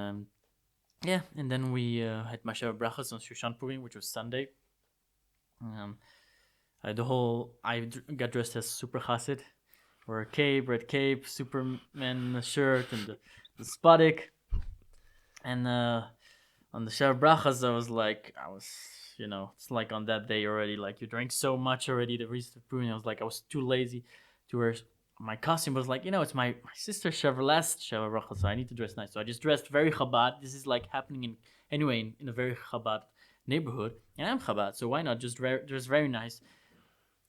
and then we had Mashav Brachas on Shushan Purim, which was Sunday. I got dressed as super Chassid, wore a cape, red cape, Superman shirt, and the tzadik. And on the Shav Brachas, it's like on that day already, like you drank so much already the rest of Purim. I was too lazy to wear my costume. Was like, it's my sister's last Shav Brachas, so I need to dress nice. So I just dressed very Chabad. This is like happening in a very Chabad neighborhood, and I'm Chabad, so why not just dress very nice,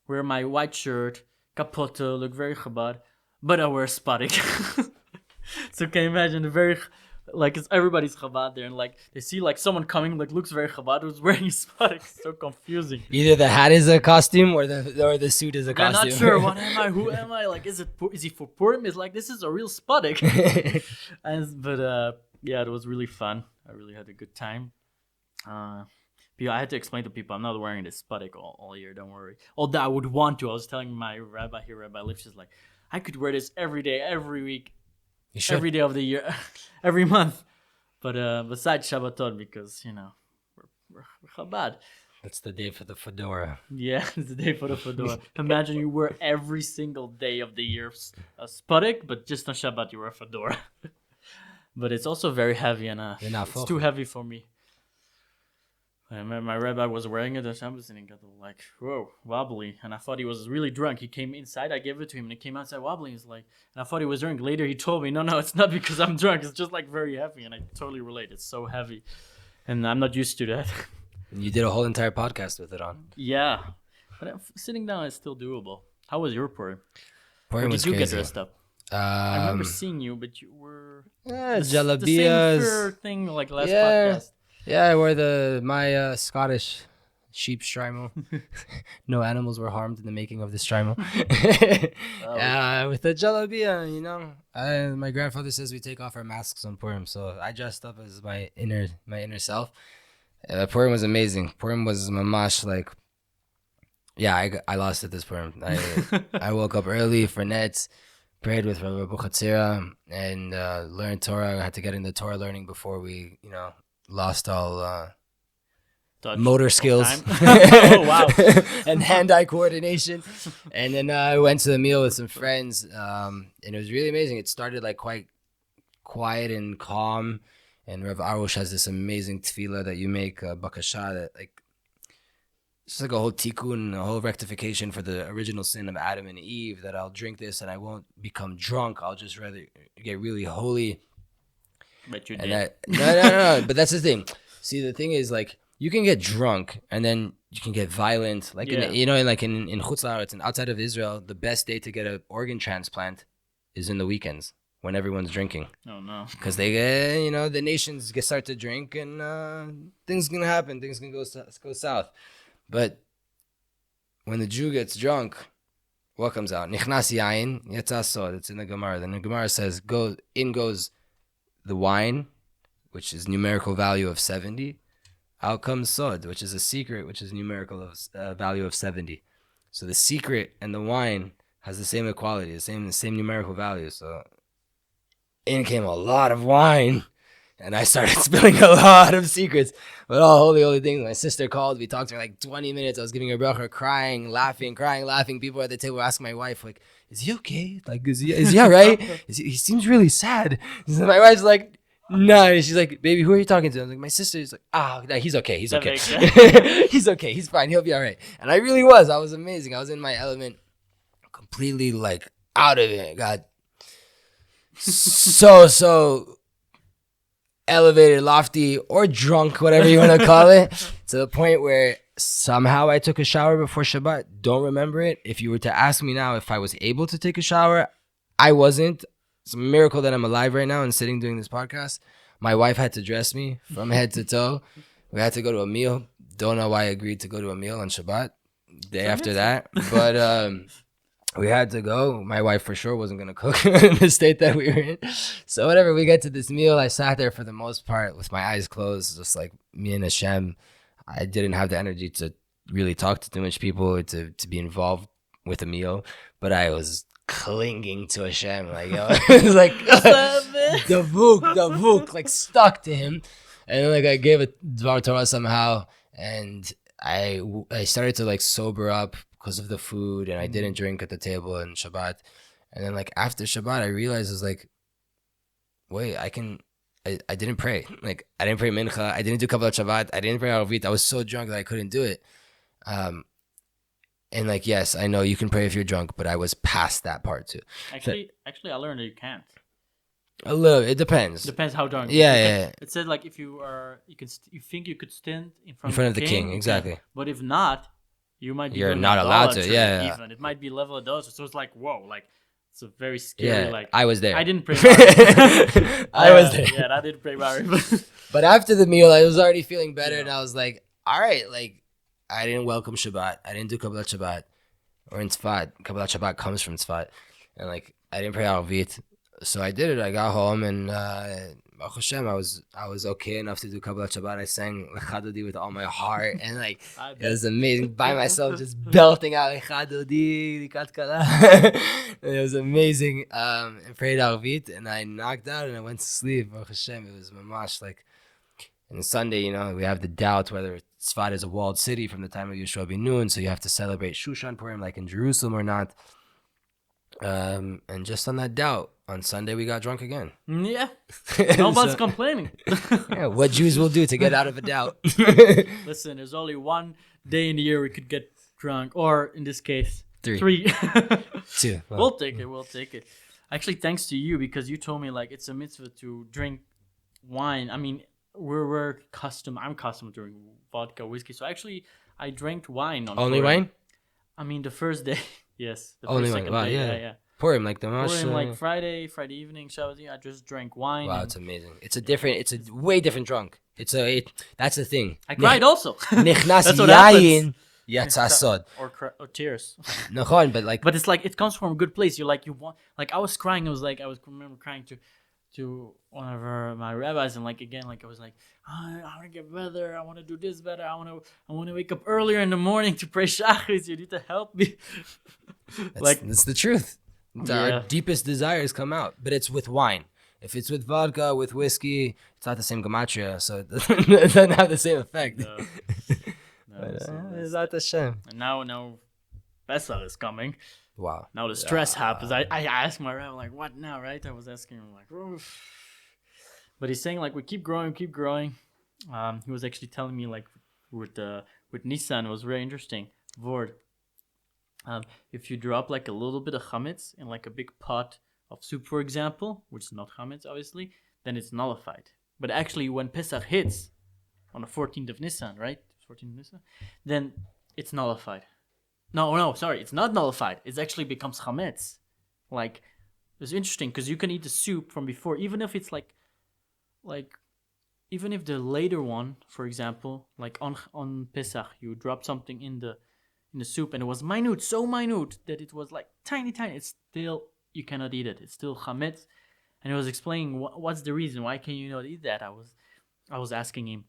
wear my white shirt, capoto, look very Chabad, but I wear a tzadik. So can you imagine it's everybody's Chabad there, and like they see like someone coming like looks very Chabad who's wearing a tzadik. It's so confusing. Either the hat is a costume or the suit is a costume. I'm not sure. What am I? Who am I? Like, is he for Purim? It's like, this is a real tzadik. But it was really fun. I really had a good time. I had to explain to people I'm not wearing this tzadik all year. Don't worry. Although I would want to. I was telling my rabbi here, Rabbi Lipsch, is like, I could wear this every day, every week, every day of the year, every month. But besides Shabbaton, because we're Chabad. That's the day for the fedora. Yeah, it's the day for the fedora. Imagine you wear every single day of the year a tzadik, but just on Shabbat you wear a fedora. But it's also very heavy, and it's too heavy for me. My rabbi was wearing it on Shabbos, and he got like, whoa, wobbly. And I thought he was really drunk. He came inside, I gave it to him, and he came outside wobbly. He's like, and I thought he was drunk. Later, he told me, no, it's not because I'm drunk. It's just like very heavy, and I totally relate. It's so heavy, and I'm not used to that. You did a whole entire podcast with it on. Yeah, but sitting down is still doable. How was your Purim? Purim was crazy. Did you get dressed up? I remember seeing you, but you were jalabiyas. The same thing like last podcast. Yeah, I wore my Scottish sheep shtreimel. No animals were harmed in the making of this shtreimel. With the jalabiyah, my grandfather says we take off our masks on Purim, so I dressed up as my inner self. Purim was amazing. Purim was mamash like, I lost it this Purim. I woke up early for nets, prayed with Rabbi Buchatzira, and learned Torah. I had to get into Torah learning before we, lost all motor skills. Oh, wow. And hand-eye coordination. And then I went to the meal with some friends, and it was really amazing. It started like quite quiet and calm, and Rav Arush has this amazing tefillah that you make, bakasha, that like, it's like a whole tikkun, a whole rectification for the original sin of Adam and Eve, that I'll drink this and I won't become drunk. I'll just rather get really holy. But you did. No. But that's the thing. See, the thing is, like, you can get drunk and then you can get violent. Like, in Chutz La'aretz and outside of Israel, the best day to get an organ transplant is in the weekends when everyone's drinking. Oh, no. Because they get, the nations start to drink, and things going to happen. Things can go south. But when the Jew gets drunk, what comes out? Nichnas yain, yetza sod. It's in the Gemara. Then the Gemara says, in goes the wine, which is numerical value of 70. Out comes sod, which is a secret, which is numerical value of 70. So the secret and the wine has the same equality, the same numerical value. So in came a lot of wine. And I started spilling a lot of secrets. But all holy things. My sister called. We talked for like 20 minutes. I was giving her bracha, crying, laughing. People at the table were asking my wife, like, is he okay? Like, is he all right? He seems really sad. So my wife's like, no. She's like, baby, who are you talking to? I was like, my sister. She's like, no, he's okay. He's okay. He's okay. He's fine. He'll be all right. And I really was. I was amazing. I was in my element, completely like out of it. Got so elevated, lofty, or drunk, whatever you want to call it, to the point where somehow I took a shower before Shabbat. Don't remember it. If you were to ask me now if I was able to take a shower, I wasn't. It's a miracle that I'm alive right now and sitting doing this podcast. My wife had to dress me from head to toe. We had to go to a meal. Don't know why I agreed to go to a meal on Shabbat. Day after that. But we had to go. My wife for sure wasn't going to cook in the state that we were in. So whatever, we get to this meal. I sat there for the most part with my eyes closed, just like me and Hashem. I didn't have the energy to really talk to too much people, to be involved with a meal. But I was clinging to Hashem. Like, it was like, the vuk, like stuck to him. And like I gave a Dvar Torah somehow. And I started to like sober up because of the food, and I didn't drink at the table on Shabbat. And then like after Shabbat, I realized I was like, wait, I didn't pray. Like I didn't pray Mincha. I didn't do Kabbalat Shabbat. I didn't pray Ahavat. I was so drunk that I couldn't do it. And like, yes, I know you can pray if you're drunk, but I was past that part too. Actually, I learned that you can't. A little. It depends. Depends how drunk. Yeah. It said like if you think you could stand in front of the king, exactly. But if not, you might be. You're not allowed to. Yeah. Even it might be level of dose. So it's like whoa, like it's a very scary. Yeah, like I was there. I didn't pray. I was there. Yeah, I didn't pray Mari. But after the meal, I was already feeling better, and I was like, all right, like I didn't welcome Shabbat. I didn't do Kabbalat Shabbat or in Tzfat. Kabbalat Shabbat comes from Tzfat, and like I didn't pray Ahavat. So I did it. I got home and Baruch Hashem, I was okay enough to do Kabbalat Shabbat. I sang Lechadodi with all my heart, and like it was amazing by myself, just belting out Lechadodi, Likat Kala. It was amazing. And prayed Ahavat, and I knocked out and I went to sleep. Baruch Hashem, it was mamash like. And Sunday, you know, we have the doubt whether Tzfat is a walled city from the time of Yeshua ben Nun, so you have to celebrate Shushan Purim like in Jerusalem or not. And just on that doubt, on Sunday we got drunk again. Yeah, nobody's complaining. Yeah, what Jews will do to get out of a doubt. Listen, there's only one day in the year we could get drunk, or in this case, 3. 2. Well, we'll take it. Actually, thanks to you, because you told me like it's a mitzvah to drink wine. I mean, I'm accustomed to drink vodka, whiskey. So actually, I drank wine on only Purim. wine. I mean, the first day, yes. The only first, wine. second Wow, day, yeah. Purim, like the most. Purim, like Friday evening, Shabbos. I just drank wine. Wow, it's amazing. It's a way different drunk. That's the thing. I cried also. Nichnas That's what yayin yatzasod. Or tears. No, but it's like it comes from a good place. You want I was crying. I remember crying to one of my rabbis, and like again, like I was like, I want to get better. I want to do this better. I want to wake up earlier in the morning to pray Shachris. You need to help me. That's the truth. Our deepest desires come out, but it's with wine. If it's with vodka, with whiskey, it's not the same gematria, so it doesn't have the same effect. No, It's not the shame. And now Pesach is coming. Wow. Now the stress happens. I asked my rabbi, like, what now, right? I was asking him, like, oof. But he's saying, like, we keep growing. He was actually telling me, like, with Nissan, it was very interesting. Vord. If you drop, like, a little bit of chametz in, like, a big pot of soup, for example, which is not chametz, obviously, then it's nullified. But actually, when Pesach hits on the 14th of Nissan, right? 14th of Nissan, then it's nullified. No, sorry, it's not nullified. It actually becomes chametz. Like, it's interesting because you can eat the soup from before, even if it's like, even if the later one, for example, like on Pesach, you drop something in the soup and it was minute, so minute that it was like tiny. It's still, you cannot eat it. It's still chametz. And he was explaining what's the reason, why can you not eat that? I was asking him,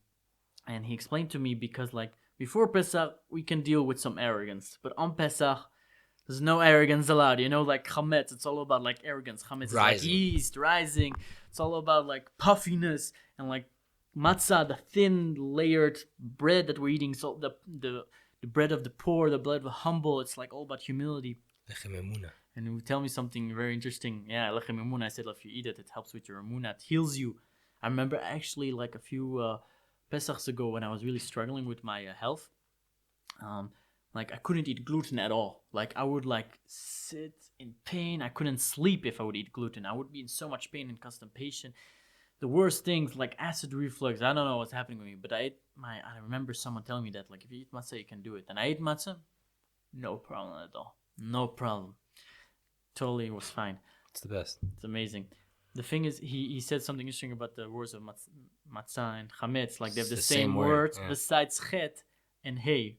and he explained to me because like before Pesach we can deal with some arrogance, but on Pesach There's no arrogance allowed. You know, like chametz, it's all about like arrogance. Chametz is like yeast, rising. It's all about like puffiness and like matzah, the thin layered bread that we're eating. So the bread of the poor, the bread of the humble. It's like all about humility. And you tell me something very interesting. Yeah, lechem emunah. I said if you eat it, it helps with your emunah. It heals you. I remember actually like a few Pesachs ago when I was really struggling with my health. Like I couldn't eat gluten at all. Like I would like sit in pain. I couldn't sleep if I would eat gluten. I would be in so much pain and constipation. The worst things like acid reflux. I don't know what's happening with me, but I remember someone telling me that like if you eat matzah, you can do it. And I ate matzah, no problem at all. No problem. Totally was fine. It's the best. It's amazing. The thing is, he said something interesting about the words of matzah and chametz. Like they have the same words besides chet and hey.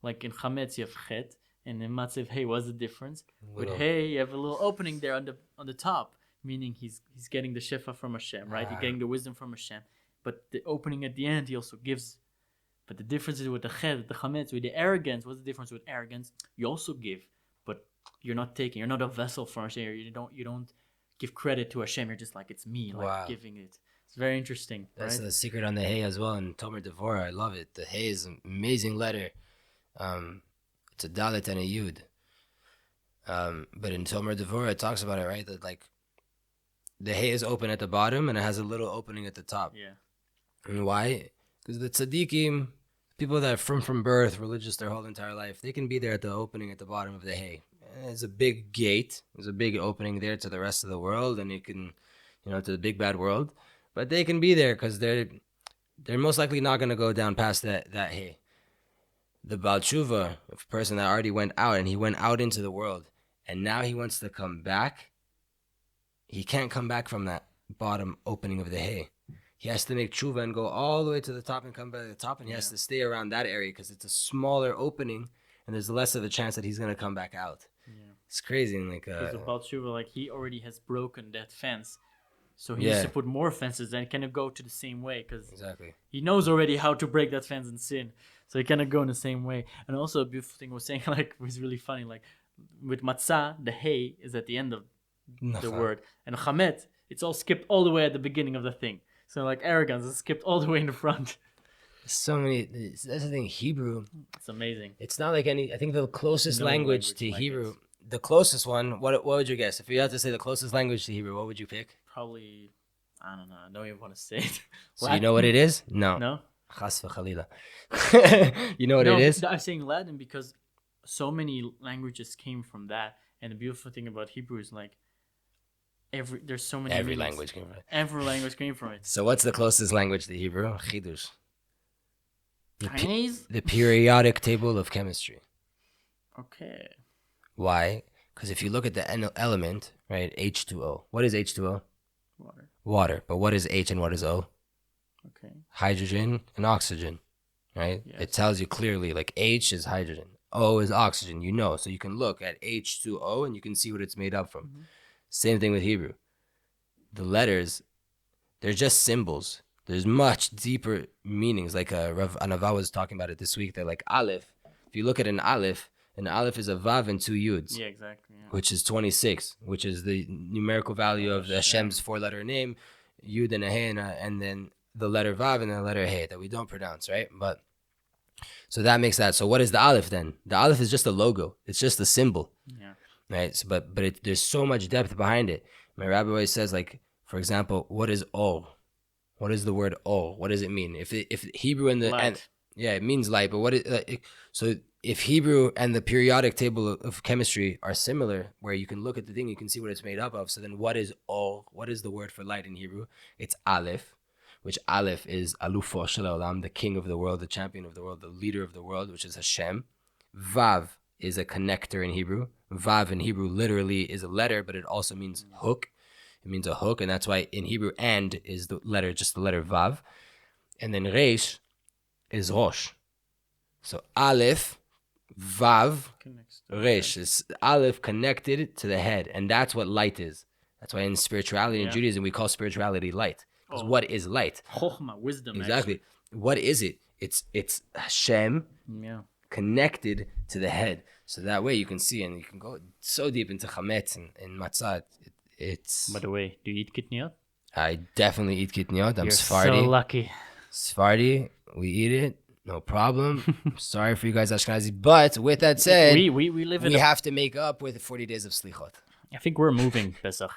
Like in chametz you have chet, and in matzah you have hey. What's the difference? With hey, you have a little opening there on the top, meaning he's getting the shefa from Hashem, right? He's getting the wisdom from Hashem. But the opening at the end, he also gives. But the difference is with the chet, the chametz, with the arrogance. What's the difference with arrogance? You also give, but you're not taking. You're not a vessel for Hashem. You don't give credit to Hashem. You're just like it's me, like giving it. It's very interesting. That's right? the secret on the hay as well. In Tomer Devorah, I love it. The hay is an amazing letter. It's a dalet and a yud. But in Tomer Devorah, it talks about it, right? That like the hay is open at the bottom and it has a little opening at the top. Yeah. And why? Because the tzadikim, people that are from birth, religious their whole entire life, they can be there at the opening at the bottom of the hay. There's a big gate. There's a big opening there to the rest of the world, and you can, to the big bad world. But they can be there because they're most likely not going to go down past that hay. The Baal Tshuva, a person that already went out, and he went out into the world, and now he wants to come back. He can't come back from that bottom opening of the hay. He has to make tshuva and go all the way to the top and come back to the top, and he has to stay around that area because it's a smaller opening, and there's less of a chance that he's going to come back out. Yeah. It's crazy. And because the Baal Tshuva, like he already has broken that fence. So he needs to put more fences and cannot go to the same way because he knows already how to break that fence and sin. So he cannot go in the same way. And also a beautiful thing was saying, like, was really funny. Like with matzah, the hay is at the end of the word. And chamet, it's all skipped all the way at the beginning of the thing. So like arrogance is skipped all the way in the front. So many. That's the thing. Hebrew. It's amazing. It's not like any. I think the closest language to Hebrew, the closest one. What would you guess? If you had to say the closest language to Hebrew, what would you pick? Probably, I don't know. I don't even want to say it. So you know what it is? No. No. Chas v'chalila. You know what it is? I'm saying Latin because so many languages came from that, and the beautiful thing about Hebrew is like there's so many. Every language came from it. Every language came from it. So what's the closest language to Hebrew? Chidush. Chinese? The periodic table of chemistry. Okay. Why? Because if you look at the element, right, H2O. What is H2O? Water. Water. But what is H and what is O? Okay. Hydrogen and oxygen, right? Yes. It tells you clearly, like H is hydrogen, O is oxygen, So you can look at H2O and you can see what it's made up from. Mm-hmm. Same thing with Hebrew. The letters, they're just symbols. There's much deeper meanings. Like Rav Anava was talking about it this week. They're like Aleph. If you look at an Aleph is a Vav and two Yuds. Yeah, exactly. Yeah. Which is 26, which is the numerical value of the Hashem's four-letter name, Yud and a He, and then the letter Vav and the letter He that we don't pronounce, right? But so that makes that. So what is the Aleph then? The Aleph is just a logo. It's just a symbol. Yeah. Right? So, but there's so much depth behind it. My rabbi always says, like, for example, what is O? What is the word O? What does it mean? If Hebrew and it means light. But what is so? If Hebrew and the periodic table of chemistry are similar, where you can look at the thing, you can see what it's made up of. So then, what is O? What is the word for light in Hebrew? It's Aleph, which Aleph is Alufo Shel Olam, the king of the world, the champion of the world, the leader of the world, which is Hashem. Vav is a connector in Hebrew. Vav in Hebrew literally is a letter, but it also means hook. It means a hook, and that's why in Hebrew "and" is the letter, just the letter Vav. And then Reish is Rosh. So Aleph, Vav, Reish is Aleph connected to the head, and that's what light is. That's why in spirituality and Judaism we call spirituality light. Because what is light? Chokhmah, wisdom. Exactly. Actually. What is it? It's Hashem connected to the head. So that way you can see, and you can go so deep into chametz and matzah. It's. By the way, do you eat kitniot? I definitely eat kitniot. I'm You're Sephardi. so lucky. Sephardi, we eat it, no problem. Sorry for you guys Ashkenazi, but with that said, we live in. We have to make up with 40 days of slichot. I think we're moving, Pesach.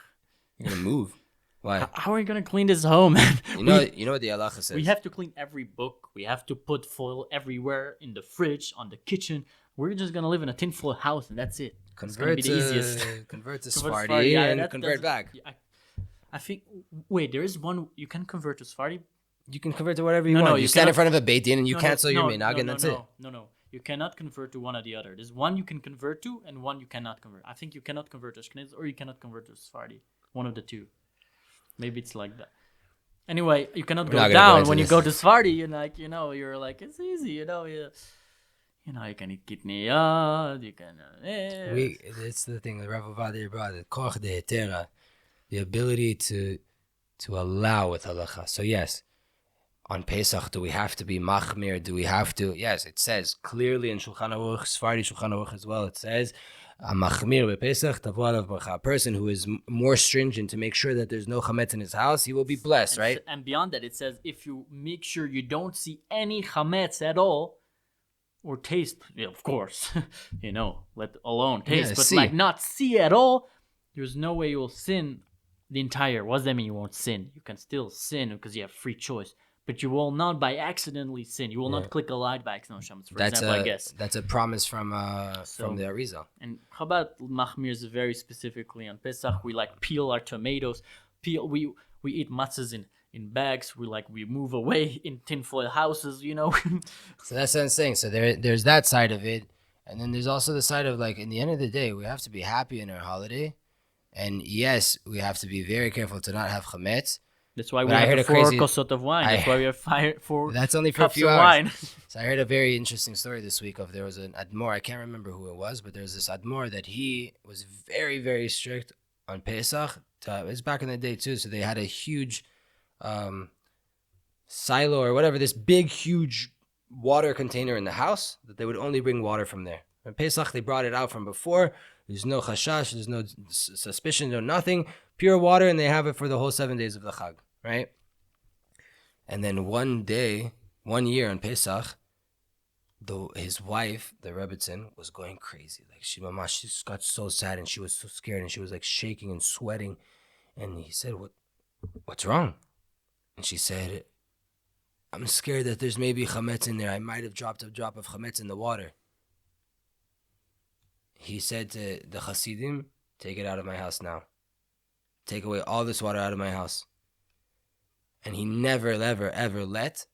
You're gonna move. Why? How are we gonna clean this home, man? You know what the halacha says. We have to clean every book. We have to put foil everywhere in the fridge, on the kitchen. We're just gonna live in a tinfoil house, and that's it. It's gonna be the easiest. Convert to Sephardi and convert back. I think. Wait, there is one you can convert to Sephardi. You can convert to whatever you want. You stand in front of a Beit Din and you cancel your minhag, and that's it. No. You cannot convert to one or the other. There's one you can convert to, and one you cannot convert. I think you cannot convert to Ashkenaz, or you cannot convert to Sephardi. One of the two. Maybe it's like that. Anyway, you cannot go down when you go to Sephardi. You're like, you're like, it's easy, you can eat kitniyot, you can. It's the thing. The Rav Ovadia brought it. Koch de hetera, the ability to allow with halacha. So yes, on Pesach, do we have to be machmir? Do we have to? Yes, it says clearly in Shulchan Aruch, Sephardi Shulchan Aruch as well. It says a machmir bePesach tavo alav bracha. A person who is more stringent to make sure that there's no chametz in his house, he will be blessed, right? And beyond that, it says if you make sure you don't see any chametz at all, or taste, of course, let alone taste, but see. like not see at all, there's no way you will sin the entire. What does that mean? You won't sin. You can still sin because you have free choice. But you will not by accidentally sin. You will not click a light by accident, for example, I guess. That's a promise from the Arizal. And how about machmir very specifically on Pesach? We peel our tomatoes. We eat matzahs in bags. We move away in tinfoil houses, So that's what I'm saying. So there's that side of it. And then there's also the side of in the end of the day, we have to be happy in our holiday. And yes, we have to be very careful to not have chametz. That's why we have the 4 kosot of wine. That's why we have 4 That's only for a few hours. Wine. So I heard a very interesting story this week there was an Admor. I can't remember who it was, but there was this Admor that he was very, very strict on Pesach. It was back in the day too. So they had a huge silo or whatever, this big, huge water container in the house that they would only bring water from there. In Pesach, they brought it out from before. There's no chashash, there's no suspicion, no nothing. Pure water, and they have it for the whole 7 days of the Chag, right? And then one year on Pesach, his wife, the Rebbitzin, was going crazy. She got so sad, and she was so scared, and she was shaking and sweating. And he said, what's wrong? And she said, I'm scared that there's maybe chametz in there. I might have dropped a drop of chametz in the water. He said to the Chassidim, take it out of my house now. Take away all this water out of my house. And he never, ever, ever let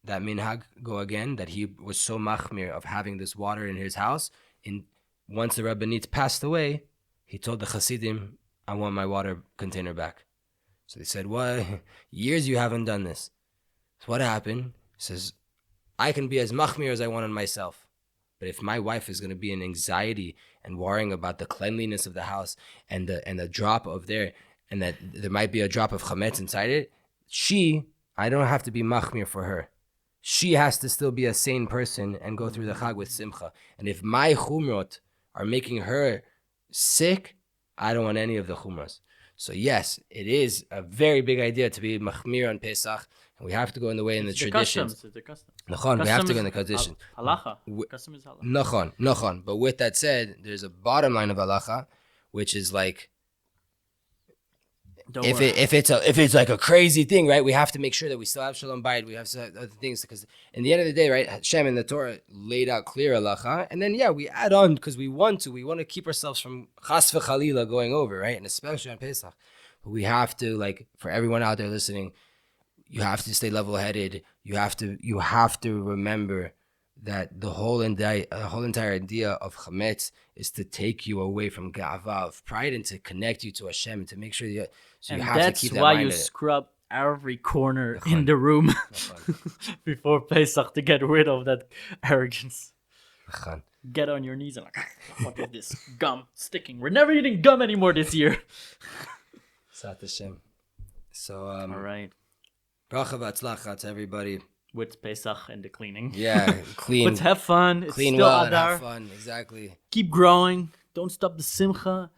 that minhag go again, that he was so machmir of having this water in his house. Once the Rabbanit passed away, he told the Chassidim, I want my water container back. So they said, what? Years you haven't done this. So what happened? He says, I can be as machmir as I want on myself. But if my wife is going to be in anxiety and worrying about the cleanliness of the house and the drop of there, and that there might be a drop of chametz inside it, I don't have to be machmir for her. She has to still be a sane person and go through the chag with simcha. And if my chumrot are making her sick, I don't want any of the chumras. So yes, it is a very big idea to be machmir on Pesach, and we have to go in the way in the traditions. It's the custom. Nachon, we have to go in the tradition. Halacha. Custom is halacha. Nachon. But with that said, there's a bottom line of halacha, which is if it's like a crazy thing, right? We have to make sure that we still have shalom bayit. We have other things because in the end of the day, right? Hashem in the Torah laid out clear halacha, and then we add on because we want to keep ourselves from chas v'chalila going over, right? And especially on Pesach, but we have to for everyone out there listening, you have to stay level-headed. You have to remember that the whole entire idea of chametz is to take you away from ga'ava, of pride, and to connect you to Hashem, and to make sure you have to keep that mind. That's why you scrub every corner in the room before Pesach to get rid of that arrogance. Get on your knees and what is this gum sticking? We're never eating gum anymore this year. Sat Hashem. So all right. Bracha v'atzlacha to everybody. with Pesach and the cleaning. Yeah, clean. Let's have fun. It's Clean still well and Adar. have fun. Exactly. Keep growing. Don't stop the simcha.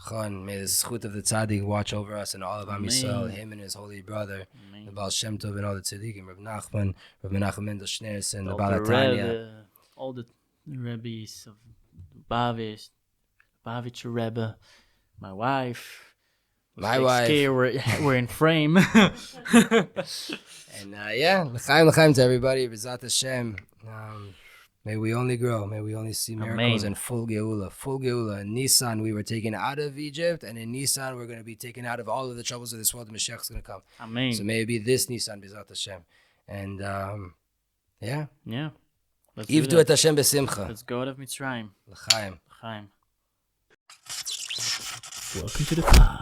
Chon, may the zchut of the tzadik watch over us and all of Am Yisrael, Amen. him and his holy brother, Amen. the Baal Shem Tov and all the tzaddikim, Reb Nachman, Reb Menachem Mendel Schneerson, the All Baal the HaTanya. Rebbe, all the Rebbes of Bavish, Bavitch Rebbe, my wife. My Like, wife. Skir, we're in frame. And l'chaim to everybody, B'ezrat Hashem. May we only grow. May we only see miracles Amen. and full geula. Full geula. In Nisan, we were taken out of Egypt, and in Nisan, we're going to be taken out of all of the troubles of this world. The Mashiach is going to come. Amen. So may it be this Nisan, B'ezrat Hashem. And Yeah. Let's Ivdu do et that. Hashem b'simcha. Let's go out of Mitzrayim. L'chaim. Chaim. Welcome to the club.